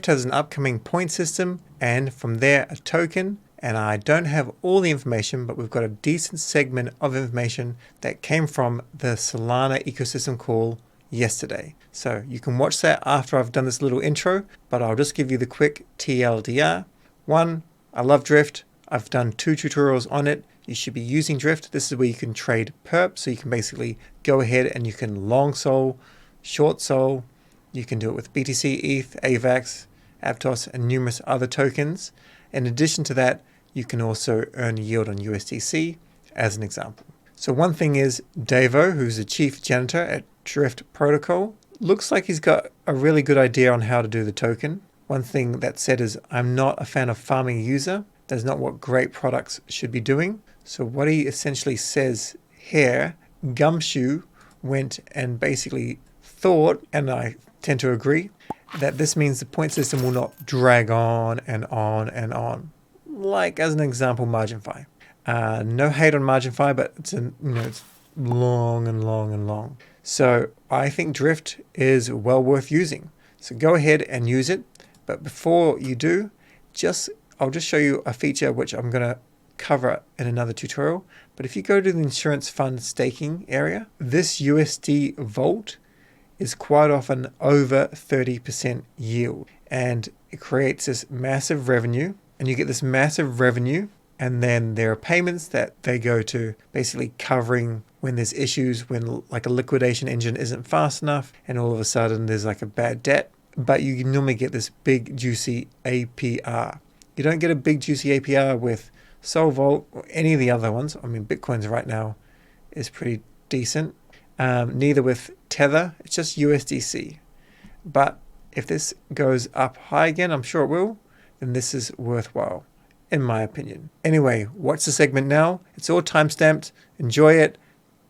Drift has an upcoming point system, and from there a token. And I don't have all the information, but we've got a decent segment of information that came from the Solana ecosystem call yesterday. So you can watch that after I've done this little intro, but I'll just give you the quick TLDR. One, I love Drift. I've done 2 tutorials on it. You should be using Drift. This is where you can trade perp. So you can basically go ahead and you can long sol, short sol. You can do it with BTC, ETH, AVAX, Aptos, and numerous other tokens. In addition to that, you can also earn yield on USDC as an example. So one thing is Davo, who's the chief janitor at Drift Protocol, looks like he's got a really good idea on how to do the token. One thing that said is, I'm not a fan of farming a user. That's not what great products should be doing. So what he essentially says here, Gumshoe went and basically thought, and I tend to agree, that this means the point system will not drag on and on and on. Like as an example, MarginFi. No hate on MarginFi, but it's long and long and long. So I think Drift is well worth using. So go ahead and use it. But before you do, I'll just show you a feature which I'm going to cover in another tutorial. But if you go to the insurance fund staking area, this USD Vault is quite often over 30% yield. And it creates this massive revenue. And you get this massive revenue. And then there are payments that they go to basically covering when there's issues, when like a liquidation engine isn't fast enough. And all of a sudden there's like a bad debt. But you normally get this big juicy APR. You don't get a big juicy APR with SolVault or any of the other ones. I mean, Bitcoin's right now is pretty decent. Neither with Tether, it's just USDC. But if this goes up high again, I'm sure it will, then this is worthwhile, in my opinion. Anyway, watch the segment now. It's all time-stamped. Enjoy it,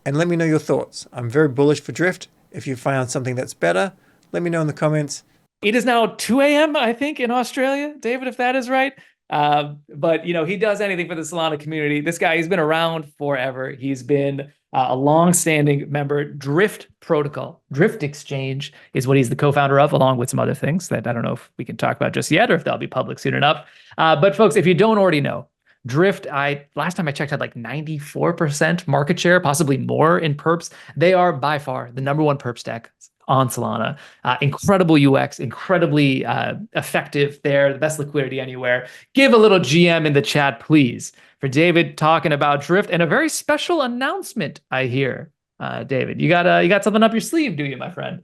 and let me know your thoughts. I'm very bullish for Drift. If you found something that's better, let me know in the comments. It is now 2 a.m., I think, in Australia, David, if that is right. But, he does anything for the Solana community. This guy, he's been around forever. He's been a long-standing member. Drift Protocol, Drift Exchange is what he's the co-founder of, along with some other things that I don't know if we can talk about just yet or if they'll be public soon enough. But folks, if you don't already know, Drift, last time I checked, had like 94% market share, possibly more in perps. They are by far the #1 perp stack on Solana. Incredible UX, incredibly effective there, the best liquidity anywhere. Give a little GM in the chat, please, for David talking about Drift and a very special announcement, I hear. David, you got something up your sleeve, do you, my friend?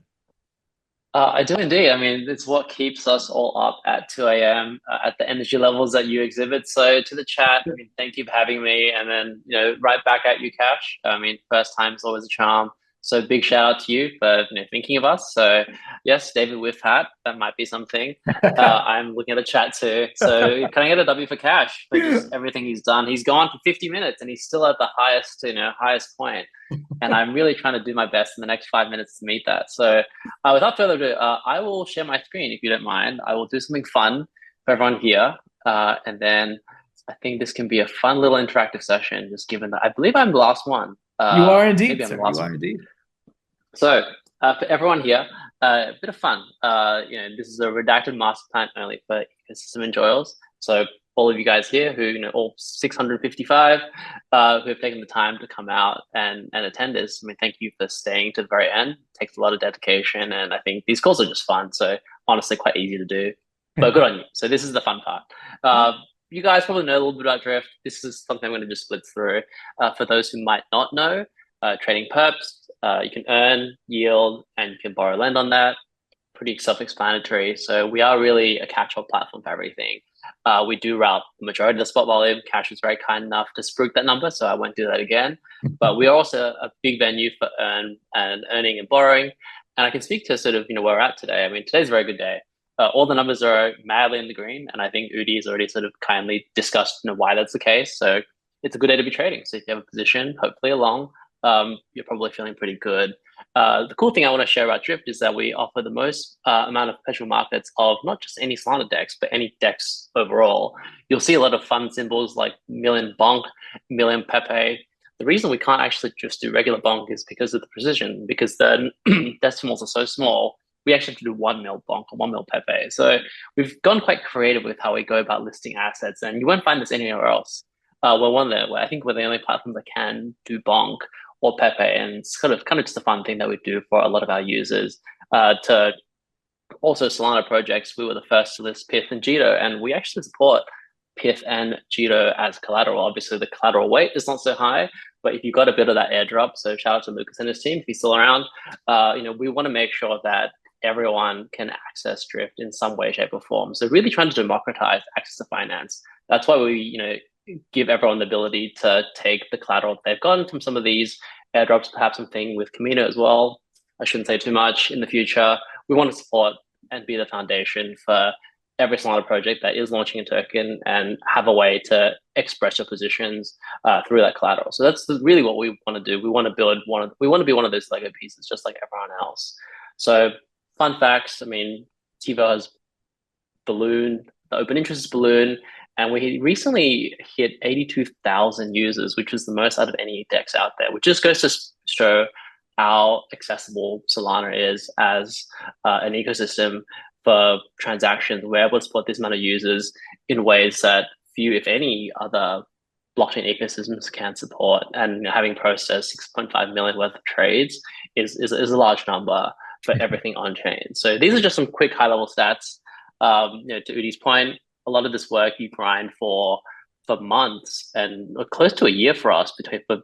I do indeed. I mean, it's what keeps us all up at 2 a.m. At the energy levels that you exhibit. So to the chat, I mean, thank you for having me. And then, right back at you, Cash. I mean, first time is always a charm. So big shout out to you for thinking of us. So yes, David with hat, that might be something. I'm looking at the chat too. So can I get a W for Cash for just everything he's done? He's gone for 50 minutes and he's still at the highest point. And I'm really trying to do my best in the next 5 minutes to meet that. So without further ado, I will share my screen if you don't mind. I will do something fun for everyone here. And then I think this can be a fun little interactive session, just given that I believe I'm the last one. You are indeed, sir. You are indeed. So for everyone here, a bit of fun. This is a redacted master plan only for ecosystem enjoyers. So all of you guys here who, all 655 who have taken the time to come out and attend this. I mean, thank you for staying to the very end. It takes a lot of dedication. And I think these calls are just fun. So honestly, quite easy to do, but good on you. So this is the fun part. You guys probably know a little bit about Drift. This is something I'm going to just split through. For those who might not know, trading perps, you can earn yield and you can borrow lend on that. Pretty self-explanatory. So we are really a catch-all platform for everything. We do route the majority of the spot volume. Cash was very kind enough to spruik that number, so I won't do that again. But we are also a big venue for earning and borrowing. And I can speak to sort of where we're at today. I mean, today's a very good day. All the numbers are madly in the green, and I think Udi has already sort of kindly discussed why that's the case. So it's a good day to be trading. So if you have a position, hopefully along, you're probably feeling pretty good. The cool thing I want to share about Drift is that we offer the most amount of perpetual markets of not just any Solana DEX, but any DEX overall. You'll see a lot of fun symbols like Million Bonk, Million Pepe. The reason we can't actually just do regular Bonk is because of the precision, because the decimals are so small. we actually have to do 1 mil bonk or 1 mil Pepe. So we've gone quite creative with how we go about listing assets, and you won't find this anywhere else. I think we're the only platform that can do bonk or Pepe, and it's kind of just a fun thing that we do for a lot of our users. To also Solana projects, we were the first to list PIF and Jito, and we actually support PIF and Jito as collateral. Obviously, the collateral weight is not so high, but if you got a bit of that airdrop, so shout out to Lucas and his team if he's still around. We want to make sure that everyone can access Drift in some way, shape, or form. So really trying to democratize access to finance. That's why we, give everyone the ability to take the collateral they've gotten from some of these airdrops, perhaps something with Camino as well. I shouldn't say too much in the future. We want to support and be the foundation for every Solana project that is launching a token and have a way to express your positions through that collateral. So that's really what we want to do. We want to be one of those Lego pieces, just like everyone else. So fun facts. I mean, TiVo has ballooned, the open interest is ballooned, and we recently hit 82,000 users, which was the most out of any DEX out there, which just goes to show how accessible Solana is as an ecosystem for transactions. We're able to support this amount of users in ways that few, if any, other blockchain ecosystems can support. And having processed 6.5 million worth of trades is a large number for everything on chain. So these are just some quick high level stats. To Udi's point, a lot of this work you grind for months and close to a year for us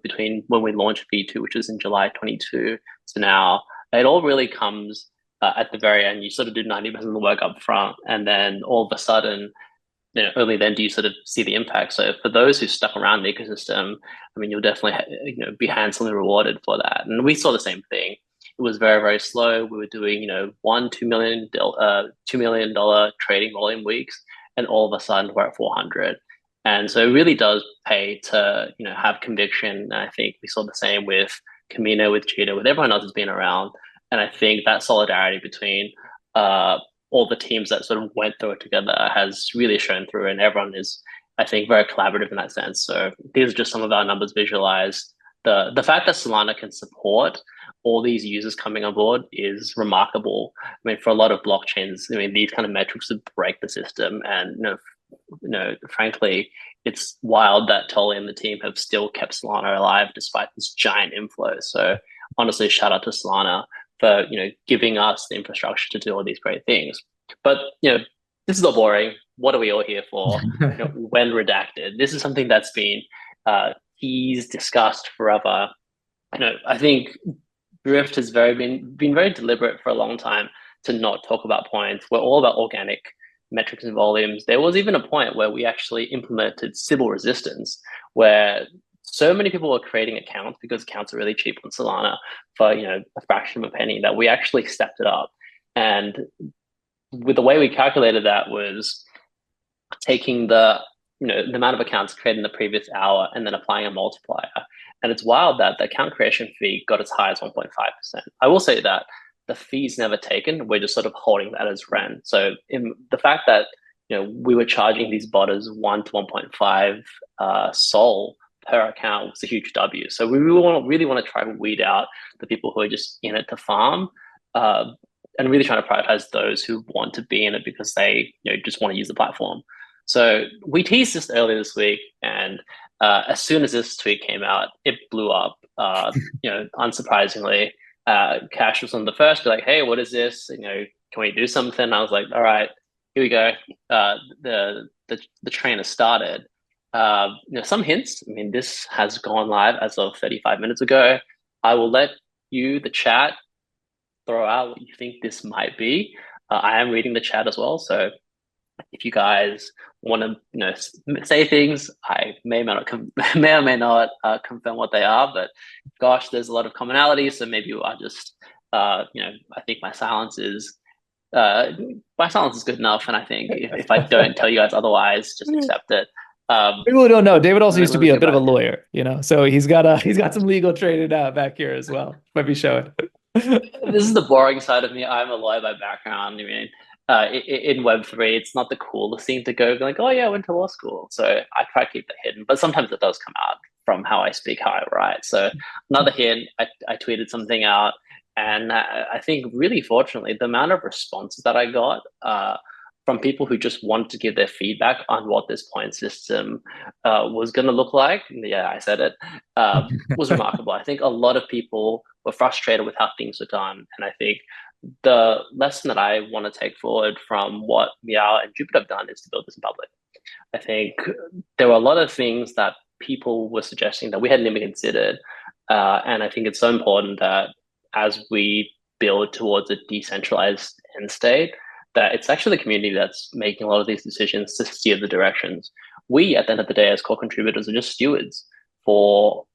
between when we launched V2, which was in July 22, to now. It all really comes at the very end. You sort of do 90% of the work up front, and then all of a sudden, only then do you sort of see the impact. So for those who stuck around the ecosystem, I mean, you'll definitely be handsomely rewarded for that. And we saw the same thing. It was very, very slow. We were doing $2 million trading volume weeks, and all of a sudden we're at 400. And so it really does pay to have conviction. And I think we saw the same with Camino, with Cheetah, with everyone else who's been around. And I think that solidarity between all the teams that sort of went through it together has really shown through, and everyone is, I think, very collaborative in that sense. So these are just some of our numbers visualized. The fact that Solana can support all these users coming on board is remarkable. I mean, for a lot of blockchains, these kind of metrics would break the system. And frankly, it's wild that Tolly and the team have still kept Solana alive despite this giant inflow. So honestly, shout out to Solana for giving us the infrastructure to do all these great things. But this is all boring. What are we all here for? When redacted, this is something that's been teased, discussed forever. I think Drift has been very deliberate for a long time to not talk about points. We're all about organic metrics and volumes. There was even a point where we actually implemented Sybil resistance, where so many people were creating accounts because accounts are really cheap on Solana for a fraction of a penny, that we actually stepped it up. And with the way we calculated that was taking the amount of accounts created in the previous hour and then applying a multiplier. And it's wild that the account creation fee got as high as 1.5%. I will say that the fee's never taken. We're just sort of holding that as rent. So in the fact that we were charging these botters 1 to 1.5 sol per account was a huge W. So we really want to try and weed out the people who are just in it to farm, and really trying to prioritize those who want to be in it because they just want to use the platform. So we teased this earlier this week, and as soon as this tweet came out, it blew up. Unsurprisingly, Cash was on the first, like, "Hey, what is this? Can we do something?" I was like, "All right, here we go." The train has started. Some hints. I mean, this has gone live as of 35 minutes ago. I will let you, the chat, throw out what you think this might be. I am reading the chat as well, so if you guys want to say things, I may or may not confirm what they are. But gosh, there's a lot of commonality, so maybe you are just I think my silence is good enough, and I think if I don't tell you guys otherwise, just accept it. People who don't know, David also used to be a bit of a lawyer, so he's got some legal training back here as well. Might be showing. This is the boring side of me. I'm a lawyer by background. In Web3, it's not the coolest thing to go like, "Oh yeah, I went to law school." So I try to keep that hidden, but sometimes it does come out from how I speak, how I write. So another hint, I tweeted something out And I think really fortunately, the amount of responses that I got from people who just wanted to give their feedback on what this point system was going to look like, yeah, I said it, was remarkable. I think a lot of people were frustrated with how things were done. And I think the lesson that I want to take forward from what Meow and Jupiter have done is to build this in public. I think there were a lot of things that people were suggesting that we hadn't even considered. And I think it's so important that as we build towards a decentralized end state, that it's actually the community that's making a lot of these decisions to steer the directions. We, at the end of the day, as core contributors, are just stewards for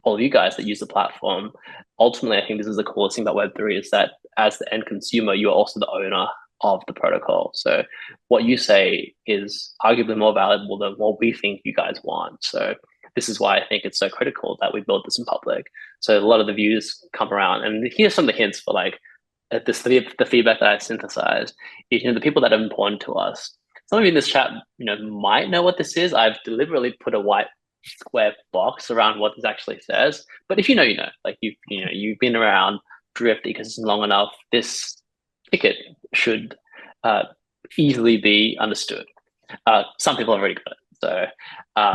all of you guys that use the platform. Ultimately, I think this is the coolest thing about Web3 is that as the end consumer, you're also the owner of the protocol. So what you say is arguably more valuable than what we think you guys want. So this is why I think it's so critical that we build this in public. So a lot of the views come around, and here's some of the hints for like the feedback that I synthesized. The people that are important to us. Some of you in this chat, might know what this is. I've deliberately put a white square box around what this actually says. But if you know, like you've been around Drift ecosystem long enough, this ticket should easily be understood. Some people have already got it. So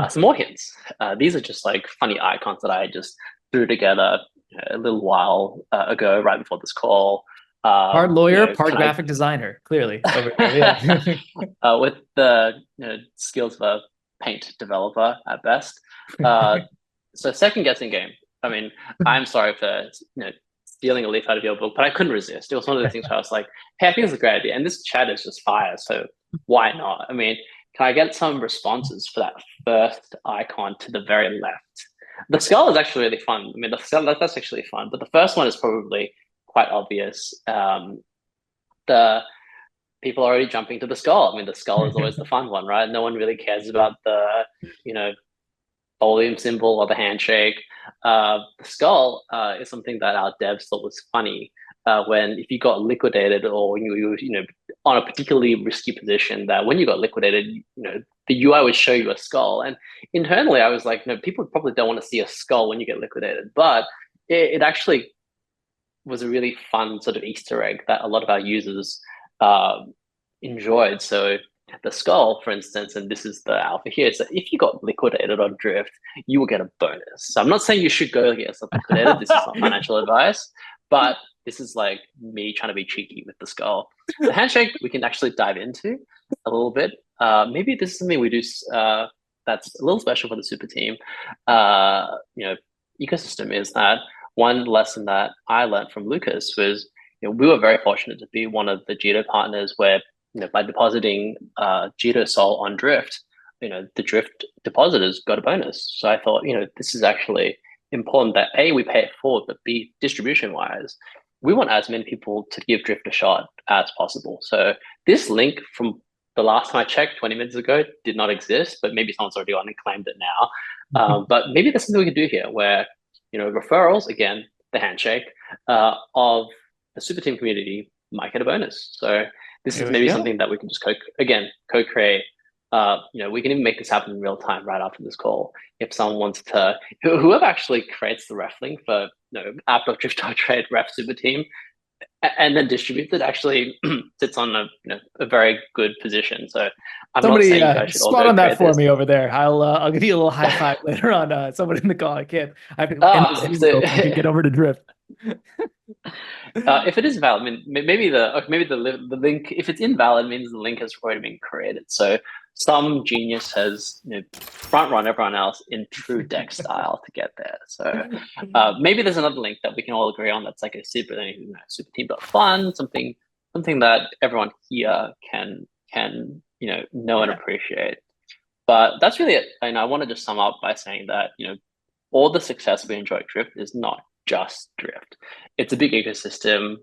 some more hints. These are just like funny icons that I just threw together a little while ago, right before this call. Part lawyer, part graphic designer, clearly. Over here, yeah. With the skills of a paint developer at best. So second guessing game. I mean, I'm sorry for stealing a leaf out of your book, but I couldn't resist. It was one of the things where I was like, hey, I think it's a great idea. And this chat is just fire, so why not? I mean, can I get some responses for that first icon to the very left? The skull is actually really fun. I mean, the skull, that's actually fun, but the first one is probably quite obvious. The people are already jumping to the skull. I mean, the skull is always the fun one, right? No one really cares about the, volume symbol or the handshake. The skull is something that our devs thought was funny when if you got liquidated or you on a particularly risky position, that when you got liquidated, the UI would show you a skull. And internally, I was like, people probably don't want to see a skull when you get liquidated, but it actually was a really fun sort of Easter egg that a lot of our users enjoyed. So the skull, for instance, and this is the alpha here, so if you got liquidated on Drift, you will get a bonus. So I'm not saying you should go get yourself liquidated. This is not financial advice, but this is like me trying to be cheeky with the skull. The handshake, we can actually dive into a little bit. Maybe this is something we do that's a little special for the super team. Ecosystem is that one lesson that I learned from Lucas was, we were very fortunate to be one of the Jito partners where, by depositing Jito Sol on Drift, the Drift depositors got a bonus. So I thought, this is actually important that A, we pay it forward, but B, distribution-wise, we want as many people to give Drift a shot as possible. So this link from the last time I checked 20 minutes ago did not exist, but maybe someone's already on and claimed it now. But maybe there's something we could do here where, referrals, again, the handshake of the super team community might get a bonus. So this is maybe something that we can just co-create. We can even make this happen in real time right after this call. If someone wants to, whoever actually creates the ref link for app.drift.trade ref super team and then distributes it actually sits on a very good position. So I'm somebody not saying you guys should spot on that for me over there. I'll give you a little high five later on. Someone in the call. I can get over to Drift. If it is valid, I mean, maybe the link, if it's invalid, means the link has already been created. So some genius has front run everyone else in true deck style to get there. So maybe there's another link that we can all agree on that's like a super team.fun, something that everyone here can know and appreciate. But that's really it. And I want to just sum up by saying that all the success we enjoy at Drift is not just Drift. It's a big ecosystem.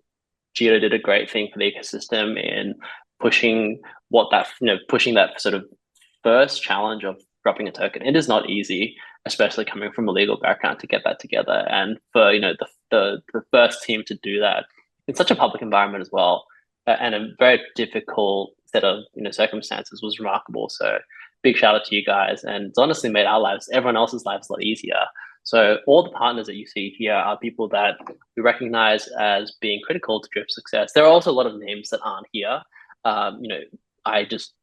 Jito did a great thing for the ecosystem in pushing that sort of first challenge of dropping a token. It is not easy, especially coming from a legal background, to get that together. And for the first team to do that in such a public environment as well, and a very difficult set of circumstances was remarkable. So big shout out to you guys, and it's honestly made our lives, everyone else's lives, a lot easier. So all the partners that you see here are people that we recognize as being critical to Drift's success. There are also a lot of names that aren't here. I just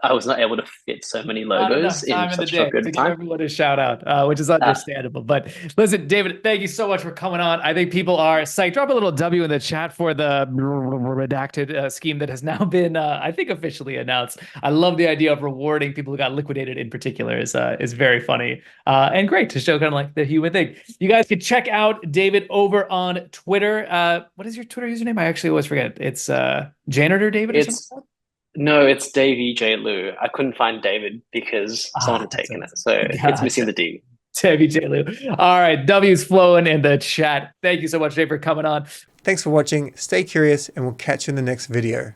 I was not able to fit so many Not logos enough in time in the such a short day period to of give time. everyone a shout out, which is understandable. But listen, David, thank you so much for coming on. I think people are psyched. Drop a little W in the chat for the redacted scheme that has now been, I think, officially announced. I love the idea of rewarding people who got liquidated in particular. Is very funny and great to show kind of like the human thing. You guys can check out David over on Twitter. What is your Twitter username? I actually always forget. It's Janitor David or something? No, it's Dave EJ Liu. I couldn't find David because someone had taken it. So it's missing the D. Dave EJ Liu. All right, W's flowing in the chat. Thank you so much, Dave, for coming on. Thanks for watching. Stay curious, and we'll catch you in the next video.